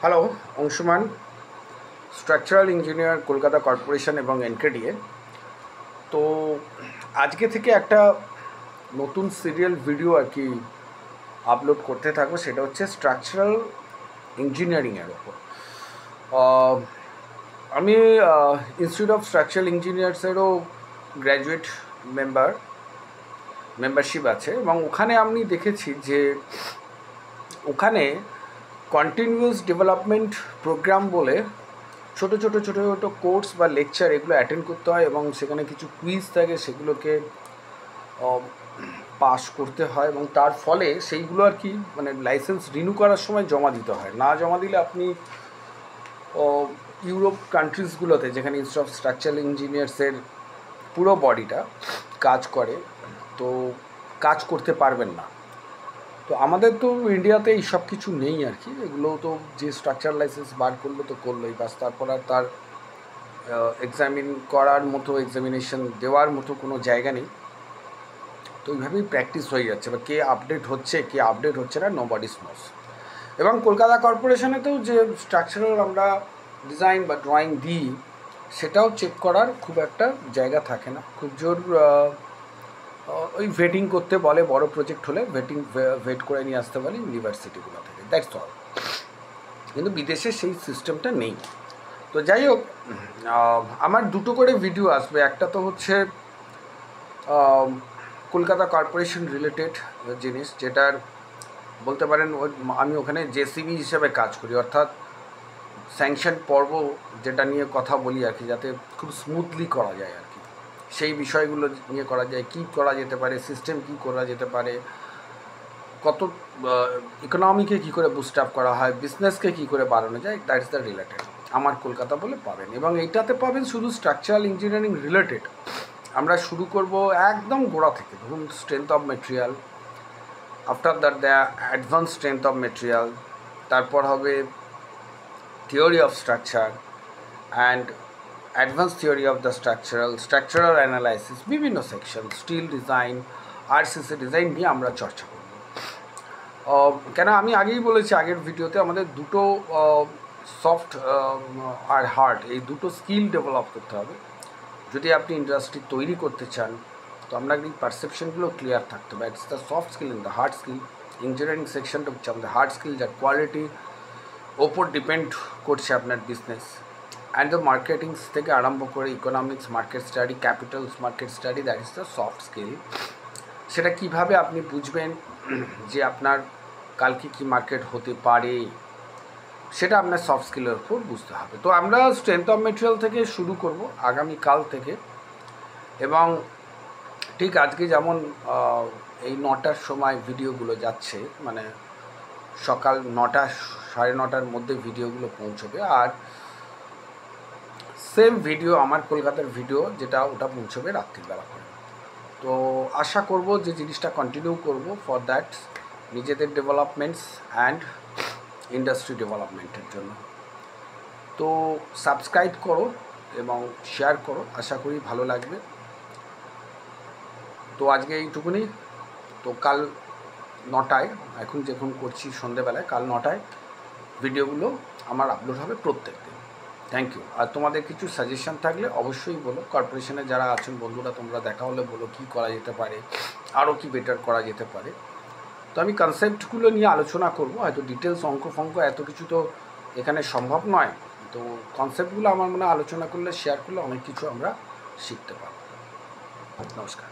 Hello, Anshuman, structural engineer, Kolkata corporation এবং NKDA. তো আজকে থেকে একটা নতুন সিরিয়াল ভিডিও আর কি আপলোড করতে থাকবো, সেটা হচ্ছে স্ট্রাকচারাল ইঞ্জিনিয়ারিংয়ের ওপর। আমি ইনস্টিটিউট অফ স্ট্রাকচারাল ইঞ্জিনিয়ার্সেরও গ্র্যাজুয়েট মেম্বারশিপ আছে, এবং ওখানে আমি দেখেছি যে ওখানে কন্টিনিউয়াস ডেভেলপমেন্ট প্রোগ্রাম বলে ছোটো ছোটো কোর্স বা লেকচার এগুলো অ্যাটেন্ড করতে হয়, এবং সেখানে কিছু কুইজ থাকে, সেগুলোকে পাস করতে হয়, এবং তার ফলে সেইগুলো আর কি মানে লাইসেন্স রিনিউ করার সময় জমা দিতে হয়। না জমা দিলে আপনি ইউরোপ কান্ট্রিজগুলোতে, যেখানে ইনস্টিটিউট অফ স্ট্রাকচারাল ইঞ্জিনিয়ার্সের পুরো বডিটা কাজ করে, তো কাজ করতে পারবেন না। তো আমাদের তো ইন্ডিয়াতে এই সব কিছু নেই আর কি। এগুলো তো যে স্ট্রাকচার লাইসেন্স বার করলো তো করলোই, বাস, তারপর আর তার এক্সামিন করার মতো, এক্সামিনেশন দেওয়ার মতো কোনো জায়গা নেই। তো এইভাবেই প্র্যাকটিস হয়ে যাচ্ছে, বা কে আপডেট হচ্ছে না, নো বডিস নোস। এবং কলকাতা কর্পোরেশনেতেও যে স্ট্রাকচারাল আমরা ডিজাইন বা ড্রয়িং দিই, সেটাও চেক করার খুব একটা জায়গা থাকে না। খুব জোর ওই ভেটিং করতে বলে, বড় প্রজেক্ট হলে ভেট করে নিয়ে আসতে বলে ইউনিভার্সিটিগুলো থেকে, দ্যাটস অল। কিন্তু বিদেশে সেই সিস্টেমটা নেই। তো যাই হোক, আমার দুটো করে ভিডিও আসবে। একটা তো হচ্ছে কলকাতা কর্পোরেশন রিলেটেড জিনিস, যেটার বলতে পারেন আমি ওখানে জেসিবি হিসেবে কাজ করি, অর্থাৎ স্যাংশন পর্ব যেটা নিয়ে কথা বলি আর কি, যাতে খুব স্মুথলি করা যায় আর কি, সেই বিষয়গুলো নিয়ে করা যায়, কী করা যেতে পারে, সিস্টেম কী করা যেতে পারে, কত ইকোনমিকে কী করে বুস্ট আপ করা হয়, বিজনেসকে কী করে বাড়ানো যায়, দ্যাটস দ্য রিলেটেড আমার কলকাতা বলে পাবেন। এবং এইটাতে পাবেন শুধু স্ট্রাকচারাল ইঞ্জিনিয়ারিং রিলেটেড। আমরা শুরু করব একদম গোড়া থেকে, ধরুন strength of material, after that the advance strength of material, তারপর হবে theory of structure and advance theory of the structural analysis, বিভিন্ন section, steel design, RCC design নিয়ে আমরা চর্চা করব। কেন আমি আগেই বলেছি আগের ভিডিওতে, আমাদের দুটো সফট আর হার্ড, এই দুটো স্কিল ডেভেলপ করতে হবে যদি আপনি ইন্ডাস্ট্রি তৈরি করতে চান। তো আপনার এই পারসেপশনগুলো ক্লিয়ার থাকতে হবে। It's the soft skill in the hard skill. Engineering সেকশনটা হচ্ছে আমাদের হার্ড স্কিল, যার কোয়ালিটির ওপর ডিপেন্ড করছে আপনার বিজনেস। অ্যান্ড দ্য মার্কেটিংস থেকে আরম্ভ করে economics, market study, Capitals market study, that is the soft skill. সেটা কিভাবে আপনি বুঝবেন যে আপনার কালকে কি মার্কেট হতে পারে, সেটা আপনার সফট স্কিলের উপর বুঝতে হবে। তো আমরা স্ট্রেংথ অফ মেটেরিয়াল থেকে শুরু করব আগামীকাল থেকে, এবং ঠিক আজকে যেমন এই 9টার সময় ভিডিওগুলো যাচ্ছে, মানে সকাল 9টা 9:30টার মধ্যে ভিডিওগুলো পৌঁছবে, আর সেম ভিডিও আমার কলকাতার ভিডিও যেটা, ওটা পৌঁছবে রাত্রিবেলা করে। তো আশা করব যে জিনিসটা কন্টিনিউ করব ফর দ্যাট, নিজেদের ডেভেলপমেন্টস অ্যান্ড ইন্ডাস্ট্রি ডেভেলপমেন্টের জন্য। তো সাবস্ক্রাইব করো এবং শেয়ার করো, আশা করি ভালো লাগবে। তো আজকে এইটুকুনি। তো কাল 9টায়, এখন যখন করছি সন্ধেবেলায়, কাল 9টায় ভিডিওগুলো আমার আপলোড হবে প্রত্যেক দিন। Thank you. আর তোমাদের কিছু সাজেশন থাকলে অবশ্যই বলো। কর্পোরেশনে যারা আছেন বন্ধুরা, তোমরা দেখা হলে বলো কী করা যেতে পারে, আরও কি বেটার করা যেতে পারে। তো আমি কনসেপ্টগুলো নিয়ে আলোচনা করব, হয়তো ডিটেলস অঙ্ক এত কিছু তো এখানে সম্ভব নয়। তো কনসেপ্টগুলো আমার মনে আলোচনা করলে, শেয়ার করলে অনেক কিছু আমরা শিখতে পারব। নমস্কার।